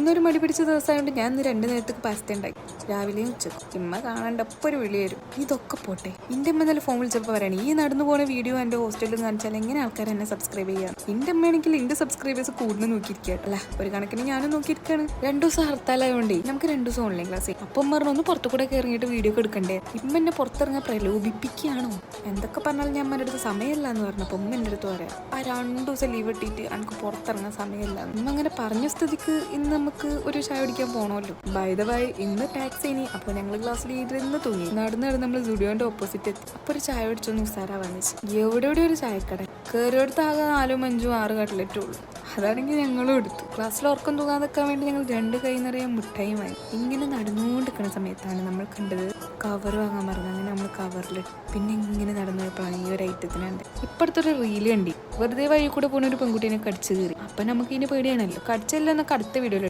ഇന്നൊരു മടി പിടിച്ച ദിവസമായതുകൊണ്ട് ഞാൻ ഇന്ന് 2 നേരത്തേക്ക് പാസ്ത ഉണ്ടാക്കി, രാവിലെയും ഉച്ചക്കും. ഇമ്മ കാണാണ്ടപ്പോൾ ഒരു വിളി വരും. ഇതൊക്കെ പോട്ടെ, എൻ്റെ അമ്മ നല്ല ഫോൺ വിളിച്ചപ്പോൾ പറയണം, ഈ നടന്നു പോണ വീഡിയോ എൻ്റെ ഹോസ്റ്റലിലും കാണിച്ചാൽ എങ്ങനെ ആൾക്കാർ എന്നെ സബ്സ്ക്രൈബ് ചെയ്യാം. എൻ്റെ അമ്മയാണെങ്കിൽ എൻ്റെ സബ്സ്ക്രൈബേഴ്സ് കൂടുതൽ നോക്കിയിരിക്കുക. അല്ല, ഒരു കണക്കിന് ഞാനും നോക്കിയിരിക്കുകയാണ്. 2 ദിവസം ഹർത്താലായതുകൊണ്ടേ നമുക്ക് 2 ദിവസം ഓൺലൈൻ ക്ലാസ് ചെയ്യും. അപ്പം പറഞ്ഞു ഒന്ന് പുറത്തു കൂടെ ഇറങ്ങിയിട്ട് വീഡിയോ ഒക്കെ എടുക്കണ്ടേ. ഇമ്മ എന്നെ പുറത്തിറങ്ങാൻ പ്രലോഭിപ്പിക്കുകയാണോ? എന്തൊക്കെ പറഞ്ഞാലും ഞാൻ അമ്മയുടെ അടുത്ത് സമയമല്ല എന്ന് പറഞ്ഞപ്പോൾ ഉമ്മ എൻ്റെ അടുത്ത് പറയാം, ആ 2 ദിവസം ലീവ് ഇട്ടിട്ട് എനിക്ക് പുറത്തിറങ്ങാൻ സമയമല്ല. ഉമ്മ അങ്ങനെ പറഞ്ഞ സ്ഥിതിക്ക് ഇന്ന് നമുക്ക് ഒരു ചായ കുടിക്കാൻ പോകണമല്ലോ. ബൈ ദ വൈ ഇന്ന് ടാക്സി ഇനി. അപ്പോൾ ഞങ്ങൾ ക്ലാസ്സിൽ ഇരുന്ന് തൂങ്ങി നടന്ന് നമ്മൾ സുഡിയോന്റെ ഓപ്പോസിറ്റ് എത്തി. അപ്പോൾ ഒരു ചായ കുടിച്ചൊന്ന് ഉസാരാ വന്നിച്ച്. എവിടെ ഒരു ചായക്കട കയറിയെടുത്ത് ആകെ 4, 5, 6 കട്ട്ലറ്റേ ഉള്ളൂ. അതാണെങ്കിൽ ഞങ്ങളും എടുത്തു. ക്ലാസ്സിൽ ഉറക്കം തൂങ്ങാതെക്കാൻ വേണ്ടി ഞങ്ങൾ 2 കൈ നിറയെ മിഠായി വാങ്ങി. ഇങ്ങനെ നടന്നുകൊണ്ടിരിക്കുന്ന സമയത്താണ് നമ്മൾ കണ്ടത് കവർ വാങ്ങാൻ മറന്നു. അങ്ങനെ നമ്മൾ കവറിലിട്ട് പിന്നെ ഇങ്ങനെ നടന്നു പോയപ്പോഴാണ് ഈ ഒരു ഐറ്റത്തിനുണ്ട്. ഇപ്പടുത്തൊരു റീല് കണ്ടി, വെറുതെ വഴി കൂടെ പോകുന്ന ഒരു പെൺകുട്ടീനെ കടിച്ചു കയറി. അപ്പം നമുക്ക് ഇതിന് പേടിയാണല്ലോ, കടിച്ചല്ലോ എന്നൊക്കെ അടുത്ത വീഡിയോയിൽ